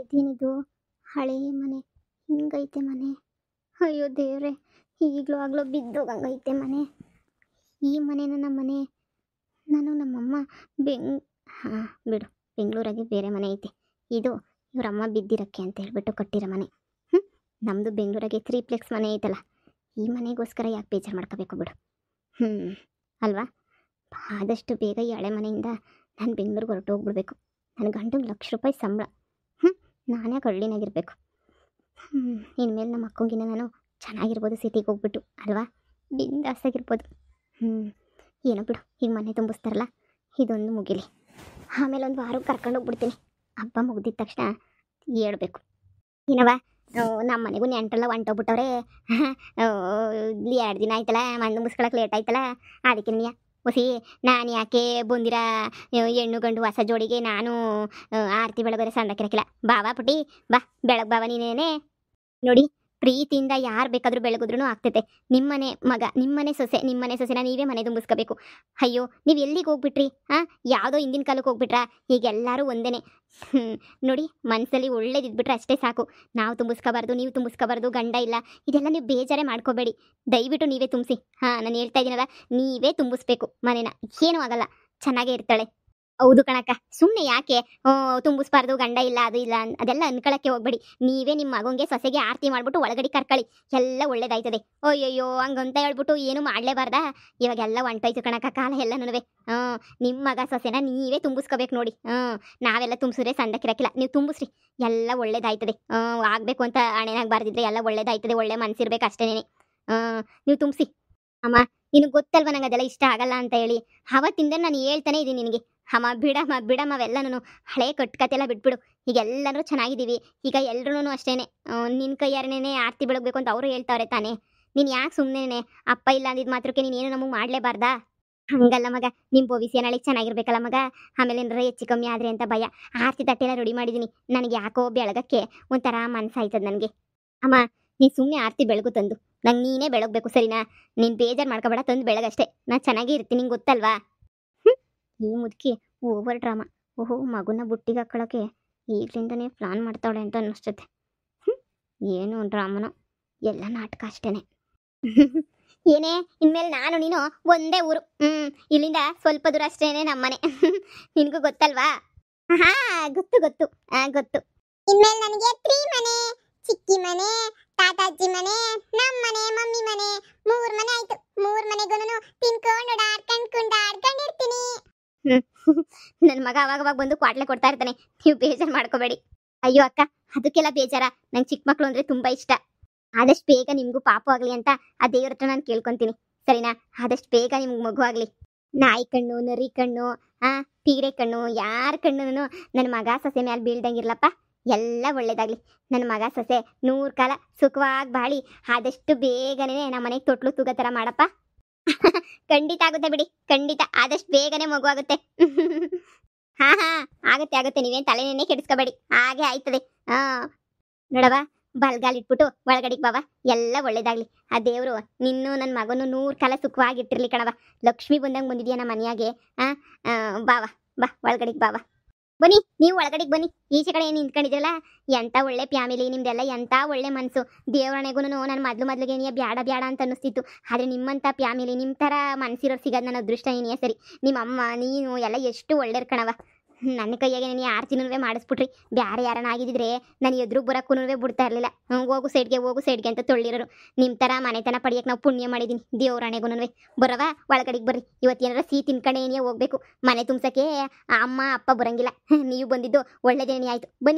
ಇದೇನಿದು ಹಳೇ ಮನೆ, ಹಿಂಗೈತೆ ಮನೆ. ಅಯ್ಯೋ ದೇವ್ರೆ, ಈಗಲೂ ಆಗಲೂ ಬಿದ್ದೋಗಂಗೈತೆ ಮನೆ. ಈ ಮನೆನ ನಮ್ಮ ಮನೆ. ನಾನು ನಮ್ಮಮ್ಮ ಹಾಂ ಬಿಡು, ಬೆಂಗಳೂರಾಗೆ ಬೇರೆ ಮನೆ ಐತೆ. ಇದು ಇವರಮ್ಮ ಬಿದ್ದಿರಕ್ಕೆ ಅಂತ ಹೇಳ್ಬಿಟ್ಟು ಕಟ್ಟಿರೋ ಮನೆ. ನಮ್ಮದು ಬೆಂಗಳೂರಾಗೆ 3 ಪ್ಲೆಕ್ಸ್ ಮನೆ ಐತಲ್ಲ, ಈ ಮನೆಗೋಸ್ಕರ ಯಾಕೆ ಬೇಜಾರು ಮಾಡ್ಕೋಬೇಕು ಬಿಡು. ಅಲ್ವಾ? ಆದಷ್ಟು ಬೇಗ ಈ ಹಳೆ ಮನೆಯಿಂದ ನಾನು ಬೆಂಗಳೂರಿಗೆ ಹೊರಟೋಗ್ಬಿಡ್ಬೇಕು. ನನ್ನ ಗಂಡಂಗೆ ₹1,00,000 ಸಂಬಳ. ನಾನೇ ಹಳ್ಳಿನಾಗಿರ್ಬೇಕು. ಇನ್ಮೇಲೆ ನಮ್ಮ ಅಕ್ಕಂಗಿನ ನಾನು ಚೆನ್ನಾಗಿರ್ಬೋದು ಸಿಟಿಗೆ ಹೋಗ್ಬಿಟ್ಟು, ಅಲ್ವಾ? ಬಿಂದಾಸಾಗಿರ್ಬೋದು. ಏನೋ ಬಿಡು, ಈಗ ಮನೆ ತುಂಬಿಸ್ತಾರಲ್ಲ, ಇದೊಂದು ಮುಗಿಲಿ. ಆಮೇಲೆ ಒಂದು ವಾರಕ್ಕೆ ಕರ್ಕೊಂಡು ಹೋಗ್ಬಿಡ್ತೀನಿ. ಹಬ್ಬ ಮುಗ್ದಿದ ತಕ್ಷಣ ಹೇಳ್ಬೇಕು. ಏನವ, ನಮ್ಮ ಮನೆಗೂ ನೆಂಟರೆಲ್ಲ ಹೊಂಟೋಗ್ಬಿಟ್ಟವ್ರೆ. 2 ದಿನ ಆಯ್ತಲ್ಲ, ಮಣ್ಣು ಮುಗಿಸ್ಕೊಳಕ್ಕೆ ಲೇಟ್ ಆಯ್ತಲ್ಲ. ಅದಕ್ಕೆ ನೀ ಹೊಸಿ ನಾನು ಯಾಕೆ ಬಂದಿರ ಹೆಣ್ಣು ಗಂಡು ಹೊಸ ಜೋಡಿಗೆ ನಾನು ಆರತಿ ಬೆಳಗೋರೆ ಸಂದಕ್ಕಿರಕ್ಕಿಲ್ಲ. ಬಾವಾ ಪುಟಿ ಬಾ, ಬೆಳಗ್ಗೆ ಬಾವ ನೀನೇನೆ. ನೋಡಿ, ಪ್ರೀತಿಯಿಂದ ಯಾರು ಬೇಕಾದರೂ ಬೆಳಗಿದ್ರೂ ಆಗ್ತೈತೆ. ನಿಮ್ಮನೆ ಮಗ, ನಿಮ್ಮನೆ ಸೊಸೆನ ನೀವೇ ಮನೆ ತುಂಬಿಸ್ಕೋಬೇಕು. ಅಯ್ಯೋ, ನೀವು ಎಲ್ಲಿಗೆ ಹೋಗ್ಬಿಟ್ರಿ? ಯಾವುದೋ ಹಿಂದಿನ ಕಾಲಕ್ಕೆ ಹೋಗ್ಬಿಟ್ರಾ? ಈಗ ಎಲ್ಲರೂ ಒಂದೇ. ನೋಡಿ, ಮನಸ್ಸಲ್ಲಿ ಒಳ್ಳೇದಿದ್ಬಿಟ್ರೆ ಅಷ್ಟೇ ಸಾಕು. ನಾವು ತುಂಬಿಸ್ಕೋಬಾರ್ದು, ನೀವು ತುಂಬಿಸ್ಕೋಬಾರ್ದು, ಗಂಡ ಇಲ್ಲ, ಇದೆಲ್ಲ ನೀವು ಬೇಜಾರೇ ಮಾಡ್ಕೋಬೇಡಿ. ದಯವಿಟ್ಟು ನೀವೇ ತುಂಬಿಸಿ. ನಾನು ಹೇಳ್ತಾ ಇದ್ದೀನಲ್ಲ, ನೀವೇ ತುಂಬಿಸ್ಬೇಕು ಮನೇನ. ಏನೂ ಆಗಲ್ಲ, ಚೆನ್ನಾಗೇ ಇರ್ತಾಳೆ. ಹೌದು ಕಣಕ್ಕ, ಸುಮ್ಮನೆ ಯಾಕೆ ತುಂಬಿಸ್ಬಾರ್ದು, ಗಂಡ ಇಲ್ಲ, ಅದು ಇಲ್ಲ ಅದೆಲ್ಲ ಅನ್ಕೊಳಕ್ಕೆ ಹೋಗ್ಬೇಡಿ. ನೀವೇ ನಿಮ್ಮ ಮಗಂಗೆ ಸೊಸೆಗೆ ಆರತಿ ಮಾಡ್ಬಿಟ್ಟು ಒಳಗಡೆ ಕರ್ಕೊಳ್ಳಿ, ಎಲ್ಲ ಒಳ್ಳೇದಾಯ್ತದೆ. ಅಯ್ಯಯ್ಯೋ ಹಂಗಂತ ಹೇಳ್ಬಿಟ್ಟು ಏನು ಮಾಡಲೇಬಾರ್ದಾ? ಇವಾಗೆಲ್ಲ ಹೊಂಟೋಯ್ತು ಕಣಕ್ಕ ಕಾಲ ಎಲ್ಲನೂ. ನಿಮ್ಮ ಮಗ ಸೊಸೆನ ನೀವೇ ತುಂಬಿಸ್ಕೋಬೇಕು ನೋಡಿ. ನಾವೆಲ್ಲ ತುಂಬಿಸಿದ್ರೆ ಸಂದಕ್ಕಿರಕ್ಕಿಲ್ಲ, ನೀವು ತುಂಬಿಸ್ರಿ, ಎಲ್ಲ ಒಳ್ಳೇದಾಯ್ತದೆ. ಆಗಬೇಕು ಅಂತ ಹಣೆನಾಗಬಾರ್ದಿದ್ರೆ ಎಲ್ಲ ಒಳ್ಳೇದಾಯ್ತದೆ. ಒಳ್ಳೆ ಮನಸ್ಸಿರ್ಬೇಕು ಅಷ್ಟೇನೆ. ನೀವು ತುಂಬಿಸಿ. ಅಮ್ಮ, ನಿನಗೆ ಗೊತ್ತಲ್ವ ನಂಗೆ ಅದೆಲ್ಲ ಇಷ್ಟ ಆಗಲ್ಲ ಅಂತ ಹೇಳಿ. ಅವತ್ತಿಂದ ನಾನು ಹೇಳ್ತಾನೆ ಇದ್ದೀನಿ ನಿನಗೆ, ಅಮ್ಮ ಬಿಡಮ್ಮ ಅವೆಲ್ಲನೂ ಹಳೆ ಕಟ್ಟುಕತೆಲ್ಲ ಬಿಟ್ಬಿಡು. ಈಗ ಎಲ್ಲರೂ ಚೆನ್ನಾಗಿದ್ದೀವಿ. ಈಗ ಎಲ್ರೂ ಅಷ್ಟೇನೆ ನಿನ್ನ ಕೈಯಾರನೇ ಆರತಿ ಬೆಳಗಬೇಕು ಅಂತ ಅವರು ಹೇಳ್ತಾವ್ರೆ ತಾನೇ. ನೀನು ಯಾಕೆ ಸುಮ್ಮನೆ ಅಪ್ಪ ಇಲ್ಲ ಅಂದಿದ್ದು ಮಾತ್ರಕ್ಕೆ ನೀನೇನು ನಮಗೆ ಮಾಡಲೇಬಾರ್ದಾ? ಹಂಗಲ್ಲ ಮಗ, ನಿಮ್ಮ ಭವಿಷ್ಯ ನಾಳೆ ಚೆನ್ನಾಗಿರ್ಬೇಕಲ್ಲ ಮಗ. ಆಮೇಲೆ ಏನಾರ ಹೆಚ್ಚು ಕಮ್ಮಿ ಆದರೆ ಅಂತ ಭಯ. ಆರತಿ ತಟ್ಟೆಲ್ಲ ರೆಡಿ ಮಾಡಿದ್ದೀನಿ. ನನಗೆ ಯಾಕೋ ಬೆಳಗಕ್ಕೆ ಒಂಥರ ಮನಸ್ಸಾಯ್ತದೆ ನನಗೆ. ಅಮ್ಮ, ನೀನು ಸುಮ್ಮನೆ ಆರತಿ ಬೆಳಗು ತಂದು ನಂಗೆ ನೀನೇ ಬೆಳಗಬೇಕು, ಸರಿನಾ? ನೀನು ಬೇಜಾರು ಮಾಡ್ಕೋಬೇಡ, ತಂದು ಬೆಳಗಷ್ಟೇ. ನಾನು ಚೆನ್ನಾಗೇ ಇರ್ತೀನಿ, ನಿಂಗೆ ಗೊತ್ತಲ್ವಾ? ಈ ಮುದುಕಿ ಓವರ್ ಡ್ರಾಮಾ. ಓಹೋ, ಮಗುನ ಬುಟ್ಟಿಗೆ ಹಾಕೊಳ್ಳೋಕೆ ಈಗಲಿಂದನೇ ಪ್ಲಾನ್ ಮಾಡ್ತಾಳೆ ಅಂತ ಅನ್ನಿಸ್ತದೆ. ಏನು ಡ್ರಾಮನೋ, ಎಲ್ಲ ನಾಟಕ ಅಷ್ಟೇನೆ. ಏನೇ, ಇನ್ಮೇಲೆ ನಾನು ನೀನು ಒಂದೇ ಊರು. ಇಲ್ಲಿಂದ ಸ್ವಲ್ಪ ದೂರ ಅಷ್ಟೇನೆ ನಮ್ಮನೆ. ನಿನಗೂ ಗೊತ್ತಲ್ವಾ? ಗೊತ್ತು. ಇನ್ಮೇಲೆ ನನಗೆ 3 ಮನೆ, ಚಿಕ್ಕಿ ಮನೆ, ತಾತಾಜಿ ಮನೆ, ನಮ್ಮ ಮನೆ, ಮಮ್ಮಿ ಮನೆ, 3 ಮನೆ ಆಯ್ತು. 3 ಮನೆಗೂ ತಿನ್ಕೊಂಡು ಕೊಂಡಾಡ್ಕೊಂಡಿರ್ತೀನಿ. ನನ್ನ ಮಗ ಅವಾಗ ಬಂದು ಕ್ವಾಟ್ಲೆ ಕೊಡ್ತಾ ಇರ್ತಾನೆ, ನೀವು ಬೇಜಾರು ಮಾಡ್ಕೋಬೇಡಿ. ಅಯ್ಯೋ ಅಕ್ಕ, ಅದಕ್ಕೆಲ್ಲ ಬೇಜಾರ? ನಂಗೆ ಚಿಕ್ಕ ಮಕ್ಕಳು ಅಂದ್ರೆ ತುಂಬಾ ಇಷ್ಟ. ಆದಷ್ಟು ಬೇಗ ನಿಮ್ಗೂ ಪಾಪು ಆಗ್ಲಿ ಅಂತ ಆ ದೇವ್ರ ಹತ್ರ ನಾನು ಕೇಳ್ಕೊಂತೀನಿ, ಸರಿನಾ? ಆದಷ್ಟು ಬೇಗ ನಿಮ್ಗೆ ಮಗು ಆಗ್ಲಿ. ನಾಯಿ ಕಣ್ಣು, ನರಿ ಕಣ್ಣು, ತೀರೆ ಕಣ್ಣು, ಯಾರ ಕಣ್ಣು ನನ್ನ ಮಗ ಸೊಸೆ ಮೇಲೆ ಬೀಳ್ದಂಗಿರ್ಲಪ್ಪ. ಎಲ್ಲ ಒಳ್ಳೇದಾಗ್ಲಿ. ನನ್ನ ಮಗ ಸೊಸೆ 100 ಕಾಲ ಸುಖವಾಗಿ ಬಾಳಿ ಆದಷ್ಟು ಬೇಗನೆ ನಮ್ಮ ಮನೆಗೆ ತೊಟ್ಲು ತೂಗೋ ಥರ ಮಾಡಪ್ಪ. ಖಂಡಿತ ಆಗುತ್ತೆ ಬಿಡಿ, ಖಂಡಿತ. ಆದಷ್ಟು ಬೇಗನೆ ಮಗು ಆಗುತ್ತೆ. ಆಗುತ್ತೆ. ನೀವೇನು ತಲೆನೇ ಕೆಡಿಸ್ಕೋಬೇಡಿ, ಹಾಗೆ ಆಯ್ತದೆ. ನೋಡವ, ಬಲ್ಗಾಲಿಟ್ಬಿಟ್ಟು ಒಳಗಡೆಗೆ ಬಾವ, ಎಲ್ಲ ಒಳ್ಳೇದಾಗ್ಲಿ. ಆ ದೇವರು ನಿನ್ನೂ ನನ್ನ ಮಗನು 100 ಕಾಲ ಸುಖವಾಗಿಟ್ಟಿರ್ಲಿ ಕಣವ. ಲಕ್ಷ್ಮಿ ಬಂದಂಗೆ ಬಂದಿದ್ಯಾ ನಮ್ಮ ಮನೆಯಾಗೆ. ಬಾವ, ಬಾ ಒಳಗಡೆಗೆ ಬಾವ. ಬನ್ನಿ, ನೀವು ಒಳಗಡೆಗೆ ಬನ್ನಿ. ಈಚೆ ಕಡೆ ಏನು ನಿಂತ್ಕೊಂಡಿದ್ರಲ್ಲ, ಎಂಥ ಒಳ್ಳೆ ಫ್ಯಾಮಿಲಿ ನಿಮ್ದೆಲ್ಲ, ಎಂಥ ಒಳ್ಳೆ ಮನಸ್ಸು. ದೇವರಣೆಗೂ ನಾನು ಮೊದಲಿಗೆ ನೀ ಬ್ಯಾಡ ಅಂತ ಅನ್ನಿಸ್ತಿತ್ತು. ಆದರೆ ನಿಮ್ಮಂಥ ಫ್ಯಾಮಿಲಿ, ನಿಮ್ಮ ಥರ ಮನಸ್ಸಿರೋರು ಸಿಗೋದು ನನ್ನ ಅದೃಷ್ಟ. ನೀನೇ ಸರಿ. ನಿಮ್ಮ ಅಮ್ಮ ನೀನು ಎಲ್ಲ ಎಷ್ಟು ಒಳ್ಳೆಯರು ಕಣವ. ನನ್ನ ಕೈಯಾಗೆ ನೀನು ಆರತಿನೂ ಮಾಡಿಸ್ಬಿಟ್ರಿ. ಬ್ಯಾರೆ ಯಾರನ್ನ ಆಗಿದ್ದಿದ್ರೆ ನಾನು ಎದುರಿಗೆ ಬರೋಕ್ಕೂ ಬಿಡ್ತಾ ಇರಲಿಲ್ಲ. ಹೋಗು ಸೈಡ್ಗೆ ಅಂತ ತೊಳ್ಳಿರೋರು. ನಿಮ್ಮ ಥರ ಮನೆತನ ಪಡೆಯೋಕೆ ನಾವು ಪುಣ್ಯ ಮಾಡಿದ್ದೀನಿ. ದೇವರಣೆಗೂ ಬರವ, ಒಳಗಡೆಗೆ ಬರ್ರಿ. ಇವತ್ತೇನಾರ ಸಿಹಿ ತಿನ್ಕೊಂಡೇ ಏನೇ ಹೋಗ್ಬೇಕು. ಮನೆ ತುಂಬ್ಸೋಕ್ಕೆ ಅಮ್ಮ ಅಪ್ಪ ಬರೋಂಗಿಲ್ಲ. ನೀವು ಬಂದಿದ್ದು ಒಳ್ಳೇದೇನೇ ಆಯಿತು.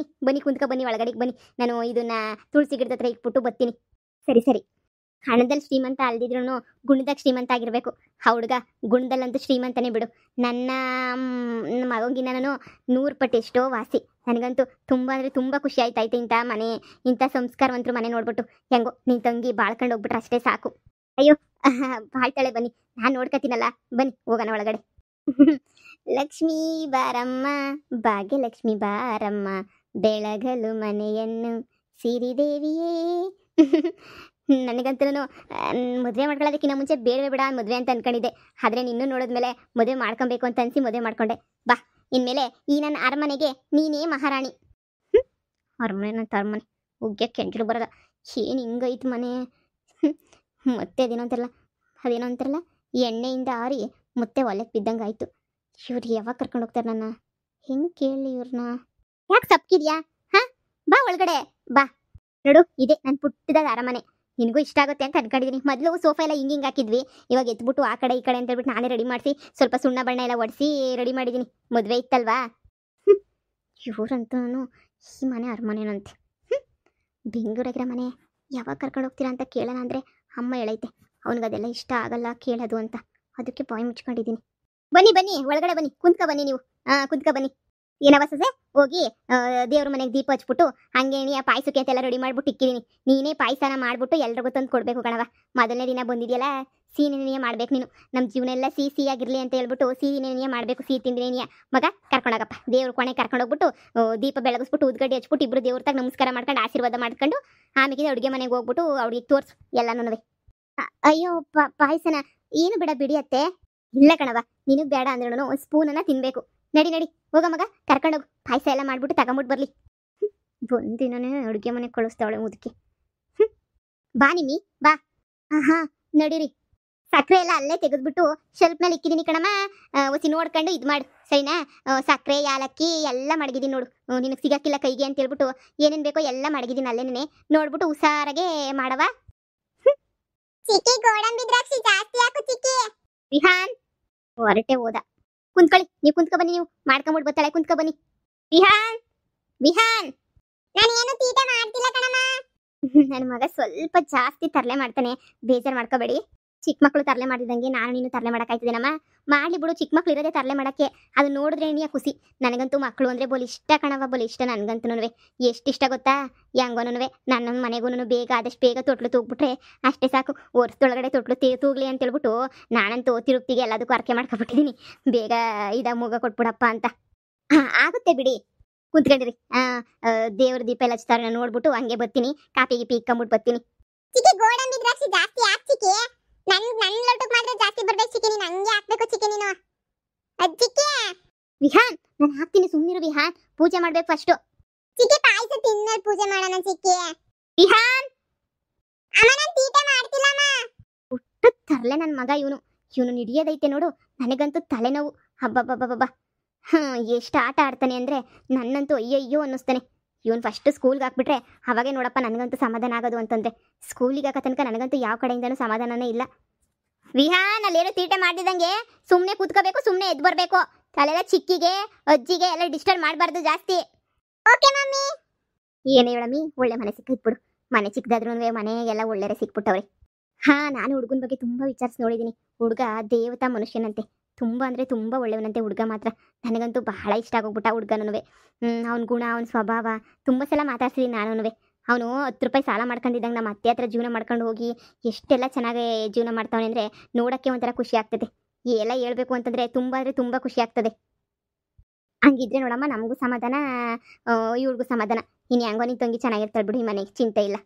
ಬನ್ನಿ ಕುಂತ್ಕೊ ಬನ್ನಿ, ಒಳಗಡೆಗೆ ಬನ್ನಿ. ನಾನು ಇದನ್ನ ತುಳಸಿ ಗಿಡದ ಹತ್ರ ಇಟ್ಬಿಟ್ಟು ಬರ್ತೀನಿ. ಸರಿ. ಹಣದಲ್ಲಿ ಶ್ರೀಮಂತ ಅಲ್ದಿದ್ರು ಗುಣದಾಗ ಶ್ರೀಮಂತ ಆಗಿರಬೇಕು. ಹುಡುಗ ಗುಣದಲ್ಲಂತೂ ಶ್ರೀಮಂತನೇ ಬಿಡು. ನನ್ನ ಮಗಂಗಿನ ನಾನು 100 ಪಟ್ಟು ಎಷ್ಟೋ ವಾಸಿ. ನನಗಂತೂ ತುಂಬ ಅಂದರೆ ತುಂಬ ಖುಷಿ ಆಯ್ತಾಯ್ತು ಇಂಥ ಮನೆ, ಇಂಥ ಸಂಸ್ಕಾರವಂತರು ಮನೆ ನೋಡ್ಬಿಟ್ಟು. ಹೆಂಗೋ ನಿನ್ನ ತಂಗಿ ಬಾಳ್ಕೊಂಡು ಹೋಗ್ಬಿಟ್ರೆ ಅಷ್ಟೇ ಸಾಕು. ಅಯ್ಯೋ ಬಾಳ್ತಾಳೆ, ಬನ್ನಿ, ನಾನು ನೋಡ್ಕೊತೀನಲ್ಲ. ಬನ್ನಿ ಹೋಗೋಣ ಒಳಗಡೆ. ಲಕ್ಷ್ಮೀ ಬಾರಮ್ಮ, ಭಾಗ್ಯಲಕ್ಷ್ಮಿ ಬಾರಮ್ಮ, ಬೆಳಗಲು ಮನೆಯನ್ನು ಸಿರಿದೇವಿಯೇ. ನನಗಂತೂ ಮದುವೆ ಮಾಡ್ಕೊಳ್ಳೋದಕ್ಕಿಂತ ಮುಂಚೆ ಬೇಡವೇ ಬೇಡ ಮದುವೆ ಅಂತ ಅನ್ಕೊಂಡಿದ್ದೆ. ಆದರೆ ನಿನ್ನೂ ನೋಡಿದ್ಮೇಲೆ ಮದುವೆ ಮಾಡ್ಕೊಬೇಕು ಅಂತ ಅನಿಸಿ ಮದುವೆ ಮಾಡ್ಕೊಂಡೆ. ಬಾ, ಇನ್ಮೇಲೆ ಈ ನನ್ನ ಅರಮನೆಗೆ ನೀನೇ ಮಹಾರಾಣಿ. ಅರಮನೆ ಉಗ್ಗ ಕೆಂಚಲು ಬರದ ಏನು ಹಿಂಗೈತೆ ಮನೆ. ಹ್ಮ್. ಮತ್ತೆ ಅದೇನೋ ಅಂತಾರಲ್ಲ ಎಣ್ಣೆಯಿಂದ ಆರಿ ಮತ್ತೆ ಒಲೆಗೆ ಬಿದ್ದಂಗೆ ಆಯಿತು. ಇವ್ರು ಯಾವಾಗ ಕರ್ಕೊಂಡು ಹೋಗ್ತಾರೆ ನನ್ನ? ಹೆಂಗೆ ಕೇಳಿ ಇವ್ರನ್ನ? ಯಾಕೆ ಸಪ್ಕಿದ್ಯಾ? ಹಾಂ, ಬಾ ಒಳಗಡೆ ಬಾ. ನೋಡು, ಇದೆ ನನ್ನ ಪುಟ್ಟದ ಅರಮನೆ. ನಿನಗೂ ಇಷ್ಟ ಆಗುತ್ತೆ ಅಂತ ಅನ್ಕೊಂಡಿದ್ದೀನಿ. ಮೊದಲು ಸೋಫಾ ಎಲ್ಲ ಹಿಂಗೆ ಹಾಕಿದ್ವಿ, ಇವಾಗ ಎತ್ಬಿಟ್ಟು ಆ ಕಡೆ ಈ ಕಡೆ ಅಂತ ಹೇಳ್ಬಿಟ್ಟು ನಾನೇ ರೆಡಿ ಮಾಡಿಸಿ ಸ್ವಲ್ಪ ಸುಣ್ಣ ಬಣ್ಣ ಎಲ್ಲ ಒಡಿಸಿ ರೆಡಿ ಮಾಡಿದ್ದೀನಿ. ಮದುವೆ ಇತ್ತಲ್ವಾ. ಇವರಂತೂ ಈ ಮನೆ ಅರಮನೆನಂತೆ. ಬೆಂಗಳೂರಾಗಿರೋ ಮನೆ ಯಾವಾಗ ಕರ್ಕೊಂಡು ಹೋಗ್ತೀರಾ ಅಂತ ಕೇಳೋಣ ಅಂದರೆ ಅಮ್ಮ ಹೇಳೈತೆ ಅವನಿಗದೆಲ್ಲ ಇಷ್ಟ ಆಗಲ್ಲ ಕೇಳೋದು ಅಂತ. ಅದಕ್ಕೆ ಬಾಯಿ ಮುಚ್ಕೊಂಡಿದ್ದೀನಿ. ಬನ್ನಿ ಒಳಗಡೆ ಬನ್ನಿ, ಕುಂತ್ಕ ಬನ್ನಿ ನೀವು. ಕುಂತ್ಕ ಬನ್ನಿ. ಏನವ ಸೊಸೆ, ಹೋಗಿ ದೇವ್ರ ಮನೆಗೆ ದೀಪ ಹಚ್ಬಿಟ್ಟು ಹಂಗೆ ಆ ಪಾಯಸಕ್ಕೆ ಅಂತೆಲ್ಲ ರೆಡಿ ಮಾಡ್ಬಿಟ್ಟು ಇಕ್ಕಿದ್ದೀನಿ. ನೀನೇ ಪಾಯಸನ ಮಾಡ್ಬಿಟ್ಟು ಎಲ್ರಿಗೂ ತಂದು ಕೊಡಬೇಕು ಕಣವ. ಮೊದಲನೇ ದಿನ ಬಂದಿದೆಯಲ್ಲ, ಸಿಹಿನೇನಿಯ ಮಾಡ್ಬೇಕು ನೀನು. ನಮ್ಮ ಜೀವನ ಎಲ್ಲ ಸಿಹಿಯಾಗಿರಲಿ ಅಂತ ಹೇಳ್ಬಿಟ್ಟು ಸಿಹಿನೇನಿಯ ಮಾಡಬೇಕು. ಸಿಹಿ ತಿಂಡಿನೇನಿಯ ಮಗ ಕರ್ಕೊಂಡೋಗಪ್ಪ. ದೇವ್ರ ಕೊನೆ ಕರ್ಕೊಂಡೋಗ್ಬಿಟ್ಟು ದೀಪ ಬೆಳಗಿಸ್ಬಿಟ್ಟು ಉದ್ಗಡ್ಡಿ ಹಚ್ಬಿಟ್ಟು ಇಬ್ಬರು ದೇವ್ರ ತಾಗ ನಮಸ್ಕಾರ ಮಾಡ್ಕೊಂಡು ಆಶೀರ್ವಾದ ಮಾಡ್ಕೊಂಡು ಆಮೇಲೆ ಅಡುಗೆ ಮನೆಗೆ ಹೋಗ್ಬಿಟ್ಟು ಅವ್ರಿಗೆ ತೋರಿಸು ಎಲ್ಲನೂ. ಅಯ್ಯೋ ಪಾಯಸನ ಏನು ಬೇಡ ಬಿಡಿ ಅತ್ತೆ. ಇಲ್ಲ ಕಣವ, ನಿನಗೆ ಬೇಡ ಅಂದ್ರೂ ಒಂದು ಸ್ಪೂನನ್ನು ತಿನ್ನಬೇಕು. ನಡಿ ಹೋಗ ಮಗ, ಕರ್ಕೊಂಡೋಗು. ಪಾಯಸ ಎಲ್ಲ ಮಾಡ್ಬಿಟ್ಟು ತಗೊಂಬಿಟ್ಟು ಬರಲಿ. ಒಂದಿನನೇ ಅಡುಗೆ ಮನೆಗೆ ಕಳಿಸ್ತಾವಳೆ ಮುದುಕಿ. ಬಾ ನಿಮ್ಮಿ ಬಾ. ಹಾಂ ನಡೀರಿ. ಸಕ್ಕರೆ ಎಲ್ಲ ಅಲ್ಲೇ ತೆಗೆದ್ಬಿಟ್ಟು ಶೆಲ್ಫ್ ಮೇಲೆ ಇಕ್ಕಿದ್ದೀನಿ ಕಣಮ್ಮ. ಒಸಿ ನೋಡ್ಕೊಂಡು ಇದು ಮಾಡು ಸರಿನಾ. ಸಕ್ಕರೆ ಯಾಲಕ್ಕಿ ಎಲ್ಲ ಮಡಗಿದ್ದೀನಿ ನೋಡು. ನಿನಗೆ ಸಿಗಕ್ಕಿಲ್ಲ ಕೈಗೆ ಅಂತ ಹೇಳ್ಬಿಟ್ಟು ಏನೇನು ಬೇಕೋ ಎಲ್ಲ ಮಡಗಿದ್ದೀನಿ ಅಲ್ಲೇನೇ. ನೋಡ್ಬಿಟ್ಟು ಹುಷಾರಾಗೆ ಮಾಡವ. ಚಿಕ್ಕಿ ಗೋಡಂಬಿ ದ್ರಾಕ್ಷಿ ಜಾಸ್ತಿ ಹಾಕು ಚಿಕ್ಕಿ. ವಿಹಾನ್ ಹೊರಟೆ ಹೋದ. ಕುಂತ್ಕೊಳ್ಳಿ, ನೀವು ಕುಂತ್ಕೊ ಬನ್ನಿ. ನೀವು ಮಾಡ್ಕೊಂಬಿಟ್ಟು ಬರ್ತಾಳೆ, ಕುಂತ್ಕೊ ಬನ್ನಿ. ವಿಹಾನ್ ನಾನು ಏನು ತೀಟೆ ಮಾಡ್ತಿಲ್ಲ ಕಣಮ್ಮ. ನನ್ನ ಮಗ ಸ್ವಲ್ಪ ಜಾಸ್ತಿ ತರಲೆ ಮಾಡ್ತಾನೆ, ಬೇಜಾರು ಮಾಡ್ಕೋಬೇಡಿ. ಚಿಕ್ಕ ಮಕ್ಕಳು ತರಲೆ ಮಾಡಿದಂಗೆ ನಾನು ನೀನು ತರಲೆ ಮಾಡೋಕ್ಕಾಯ್ತದೇನಮ್ಮ? ಮಾಡಲಿ ಬಿಡು, ಚಿಕ್ಕ ಮಕ್ಳು ಇರೋದೇ ತರಲೆ ಮಾಡೋಕ್ಕೆ. ಅದು ನೋಡಿದ್ರೆ ನೀ ಖುಷಿ. ನನಗಂತೂ ಮಕ್ಕಳು ಅಂದರೆ ಬೋಲ್ ಇಷ್ಟ ಕಣವ, ಬೋಲ್ ಇಷ್ಟ ನನಗಂತೂ. ಎಷ್ಟಿಷ್ಟ ಗೊತ್ತಾ? ಹೆಂಗೋನು ನನ್ನ ಮನೆಗೂ ಬೇಗ ಆದಷ್ಟು ಬೇಗ ತೊಟ್ಲು ತೂಗ್ಬಿಟ್ರೆ ಅಷ್ಟೇ ಸಾಕು. ವರ್ಷದೊಳಗಡೆ ತೊಟ್ಲು ತೂಗ್ಲಿ ಅಂತೇಳ್ಬಿಟ್ಟು ನಾನಂತೂ ತಿರುಪ್ತಿಗೆ ಎಲ್ಲದಕ್ಕೂ ಅರ್ಕೆ ಮಾಡ್ಕೊಬಿಟ್ಟಿದ್ದೀನಿ. ಬೇಗ ಮೂಗ ಕೊಟ್ಬಿಡಪ್ಪ ಅಂತ. ಆಗುತ್ತೆ ಬಿಡಿ, ಕುಂತ್ಕೊಂಡಿರಿ. ದೇವ್ರ ದೀಪ ಎಲ್ಲ ಹಚ್ತಾರೆ ನೋಡ್ಬಿಟ್ಟು ಹಂಗೆ ಬರ್ತೀನಿ. ಕಾಪಿ ಗಿಪಿ ಇಕ್ಕೊಂಬಿಟ್ಟು ಬರ್ತೀನಿ. ಚಿಕ್ಕಿ ಗೋಡಂಬಿ ದ್ರಾಕ್ಷಿ ಜಾಸ್ತಿ ಹಾಕ್ ಚಿಕ್ಕಿ. ನನ್ನ ಲೋಟಕ್ಕೆ ಮಾತ್ರ ಜಾಸ್ತಿ ಬರ್ಬೇಕು ಚಿಕ್ಕಿ. ನೀನು ಹಂಗೆ ಹಾಕ್ಬೇಕು ಚಿಕ್ಕಿ ನೀನು. ಚಿಕ್ಕಿ ವಿಹಾನ್ ನಾನು ಹಾಕ್ತೀನಿ, ಸುಮ್ಮನಿರು ವಿಹಾನ್. ಪೂಜೆ ಮಾಡ್ಬೇಕು ಫಸ್ಟು. ಚಿಕ್ಕಿ ಪಾಯಸ ತಿನ್ಮೇಲೆ ಪೂಜೆ ಮಾಡೋಣ ಚಿಕ್ಕಿ. ವಿಹಾನ್ ಅಮ್ಮ ನಾನು ತೀಟೆ ಮಾಡ್ತಿಲ್ಲಮ್ಮ. ಹುಟ್ಟು ತರಲೆ ನನ್ನ ಮಗ ಇವನು ಹಿಡಿಯೋದೈತೆ ನೋಡು. ನನಗಂತೂ ತಲೆನೋವು. ಹಬ್ಬಬ್ಬಬ್ಬಬ್ಬ. ಎಷ್ಟು ಆಟ ಆಡ್ತಾನೆ ಅಂದರೆ ನನ್ನಂತೂ ಅಯ್ಯಯ್ಯೋ ಅನ್ನಿಸ್ತಾನೆ. ಇವನು ಫಸ್ಟ್ ಸ್ಕೂಲ್ಗೆ ಹಾಕ್ಬಿಟ್ರೆ ಅವಾಗೇ ನೋಡಪ್ಪ ನನಗಂತೂ ಸಮಾಧಾನ ಆಗೋದು ಅಂತಂದರೆ. ಸ್ಕೂಲಿಗೆ ಹಾಕೋ ತನಕ ನನಗಂತೂ ಯಾವ ಕಡೆಯಿಂದನೂ ಸಮಾಧಾನನೇ ಇಲ್ಲ. ವಿಹಾನ್ ಅಲ್ಲೇನೋ ತೀಟೆ ಮಾಡಿದಂಗೆ ಸುಮ್ಮನೆ ಕೂತ್ಕೋಬೇಕು, ಸುಮ್ಮನೆ ಎದ್ದು ಬರಬೇಕು. ತಲೆಲ್ಲ ಚಿಕ್ಕಿಗೆ ಅಜ್ಜಿಗೆ ಎಲ್ಲ ಡಿಸ್ಟರ್ಬ್ ಮಾಡಬಾರ್ದು ಜಾಸ್ತಿ. Okay mummy. ಏನೇ ಹೇಳಮ್ಮಿ, ಒಳ್ಳೆ ಮನೆ ಸಿಕ್ಕಿದ್ಬಿಡು. ಮನೆ ಚಿಕ್ಕದಾದ್ರೂ ಮನೆಗೆಲ್ಲ ಒಳ್ಳೆರೆ ಸಿಕ್ಬಿಟ್ಟವ್ರೆ. ನಾನು ಹುಡುಗನ ಬಗ್ಗೆ ತುಂಬ ವಿಚಾರಿಸಿ ನೋಡಿದ್ದೀನಿ. ಹುಡುಗ ದೇವತಾ ಮನುಷ್ಯನಂತೆ. ತುಂಬ ಅಂದರೆ ತುಂಬ ಒಳ್ಳೆಯವನಂತೆ ಹುಡುಗ ಮಾತ್ರ. ನನಗಂತೂ ಬಹಳ ಇಷ್ಟ ಆಗೋಗ್ಬಿಟ್ಟ ಹುಡುಗನೂ. ಅವ್ನ ಗುಣ, ಅವನ ಸ್ವಭಾವ ತುಂಬ ಸಲ ಮಾತಾಡ್ಸಿದ್ದೀನಿ ನಾನು. ಅವನು 10 ರೂಪಾಯಿ ಸಾಲ ಮಾಡ್ಕೊಂಡಿದ್ದಂಗೆ ನಮ್ಮ ಅತ್ತೆ ಹತ್ರ ಜೀವನ ಮಾಡ್ಕೊಂಡು ಹೋಗಿ ಎಷ್ಟೆಲ್ಲ ಚೆನ್ನಾಗಿ ಜೀವನ ಮಾಡ್ತಾವನೆ ಅಂದರೆ ನೋಡೋಕ್ಕೆ ಒಂಥರ ಖುಷಿ ಆಗ್ತದೆ. ಎಲ್ಲ ಹೇಳ್ಬೇಕು ಅಂತಂದರೆ ತುಂಬ ಅಂದರೆ ತುಂಬ ಖುಷಿ ಆಗ್ತದೆ. ಹಂಗಿದ್ರೆ ನೋಡಮ್ಮ, ನಮಗೂ ಸಮಾಧಾನ, ಇವ್ರಿಗೂ ಸಮಾಧಾನ. ಇನ್ನು ಹೆಂಗೋ ನಿನ್ ತಂಗಿ ಚೆನ್ನಾಗಿರ್ತಾಳೆ ಬಿಡು, ಈ ಮನೆಗೆ ಚಿಂತೆ ಇಲ್ಲ.